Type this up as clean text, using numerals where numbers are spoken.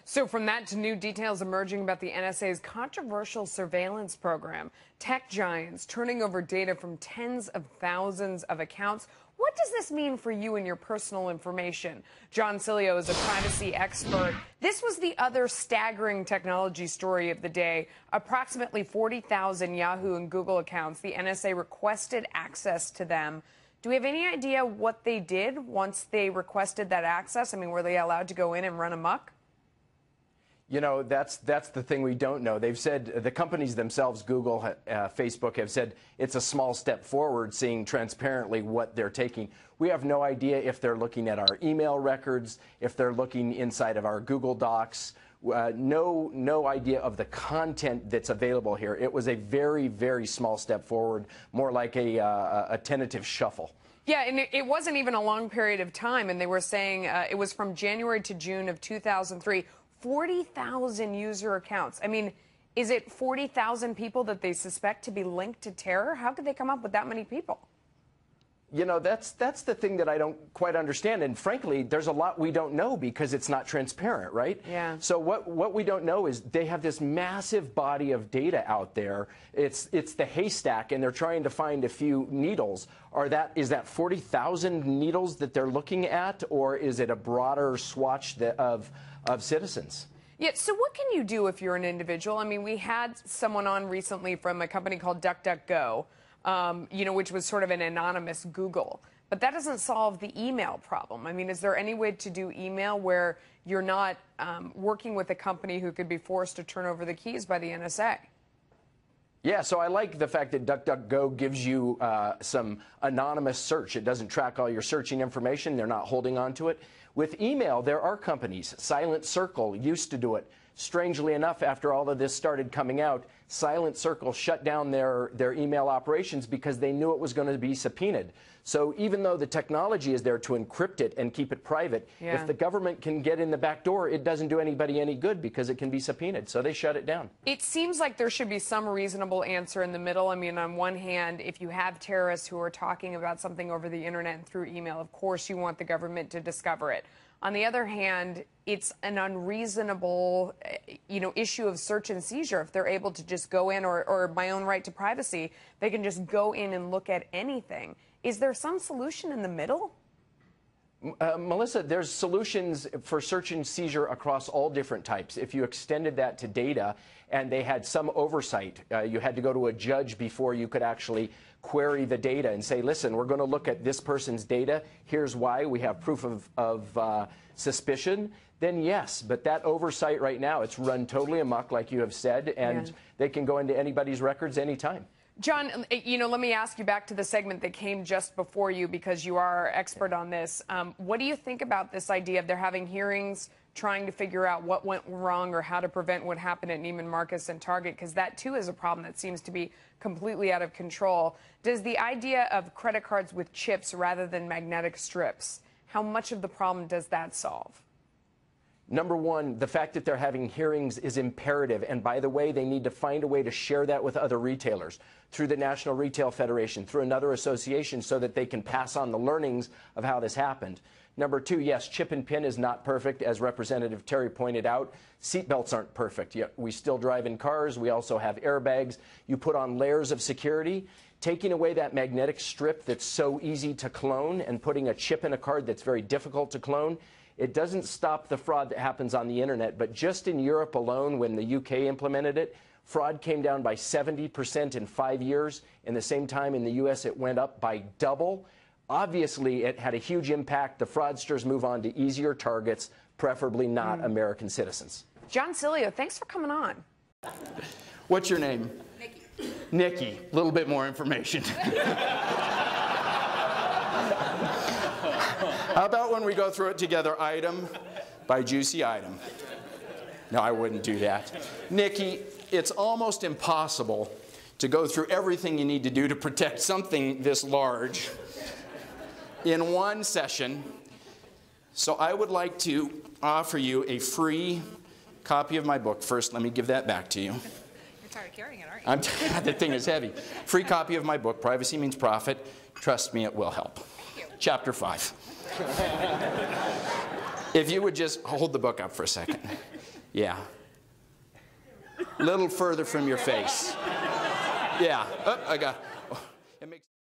So from that to new details emerging about the NSA's controversial surveillance program, tech giants turning over data from tens of thousands of accounts. What does this mean for you and your personal information? John Sileo is a privacy expert. This was the other staggering technology story of the day. Approximately 40,000 Yahoo and Google accounts, the NSA requested access to them. Do we have any idea what they did once they requested that access? I mean, were they allowed to go in and run amok? You know, that's the thing we don't know. They've said, the companies themselves, Google, Facebook, have said it's a small step forward, seeing transparently what they're taking. We have no idea if they're looking at our email records, if they're looking inside of our Google Docs. No idea of the content that's available here. It was a very, very small step forward, more like a tentative shuffle. Yeah, and it wasn't even a long period of time, and they were saying it was from January to June of 2003. 40,000 user accounts. I mean, is it 40,000 people that they suspect to be linked to terror? How could they come up with that many people? You know, that's the thing that I don't quite understand. And frankly, there's a lot we don't know because it's not transparent, right? Yeah. So what we don't know is they have this massive body of data out there. It's the haystack, and they're trying to find a few needles. Is that 40,000 needles that they're looking at, or is it a broader swatch of citizens? Yeah, so what can you do if you're an individual? I mean, we had someone on recently from a company called DuckDuckGo, you know, which was sort of an anonymous Google. But that doesn't solve the email problem. I mean, is there any way to do email where you're not working with a company who could be forced to turn over the keys by the NSA? Yeah, so I like the fact that DuckDuckGo gives you some anonymous search. It doesn't track all your searching information. They're not holding on to it. With email, there are companies. Silent Circle used to do it. Strangely enough, after all of this started coming out, Silent Circle shut down their email operations because they knew it was going to be subpoenaed. So even though the technology is there to encrypt it and keep it private, if the government can get in the back door, it doesn't do anybody any good because it can be subpoenaed. So they shut it down. It seems like there should be some reasonable answer in the middle. I mean, on one hand, if you have terrorists who are talking about something over the internet and through email, of course you want the government to discover it. On the other hand, it's an unreasonable, issue of search and seizure. If they're able to just go in, or my own right to privacy, they can just go in and look at anything. Is there some solution in the middle? Melissa, there's solutions for search and seizure across all different types. If you extended that to data and they had some oversight, you had to go to a judge before you could actually query the data and say, listen, we're going to look at this person's data. Here's why. We have proof of suspicion. Then yes, but that oversight right now, it's run totally amok, like you have said, and they can go into anybody's records anytime. John, let me ask you back to the segment that came just before you, because you are our expert on this. What do you think about this idea of they're having hearings trying to figure out what went wrong or how to prevent what happened at Neiman Marcus and Target? Because that, too, is a problem that seems to be completely out of control. Does the idea of credit cards with chips rather than magnetic strips, how much of the problem does that solve? Number one, the fact that they're having hearings is imperative. And by the way, they need to find a way to share that with other retailers through the National Retail Federation, through another association, so that they can pass on the learnings of how this happened. Number two, yes, chip and pin is not perfect, as Representative Terry pointed out. Seatbelts aren't perfect, yet we still drive in cars. We also have airbags. You put on layers of security. Taking away that magnetic strip that's so easy to clone and putting a chip in a card that's very difficult to clone, it doesn't stop the fraud that happens on the internet. But just in Europe alone, when the UK implemented it, fraud came down by 70% in 5 years. In the same time in the US, it went up by double. Obviously, it had a huge impact. The fraudsters move on to easier targets, preferably not American citizens. John Sileo, thanks for coming on. What's your name? Nikki. Nikki. A little bit more information. How about when we go through it together, item by juicy item? No, I wouldn't do that. Nikki, it's almost impossible to go through everything you need to do to protect something this large in one session. So I would like to offer you a free copy of my book. First, let me give that back to you. You're tired of carrying it, aren't you? The thing is heavy. Free copy of my book, Privacy Means Profit. Trust me, it will help. Thank you. Chapter 5. If you would just hold the book up for a second. Yeah. A little further from your face. Yeah. Oh, I got. Oh, it makes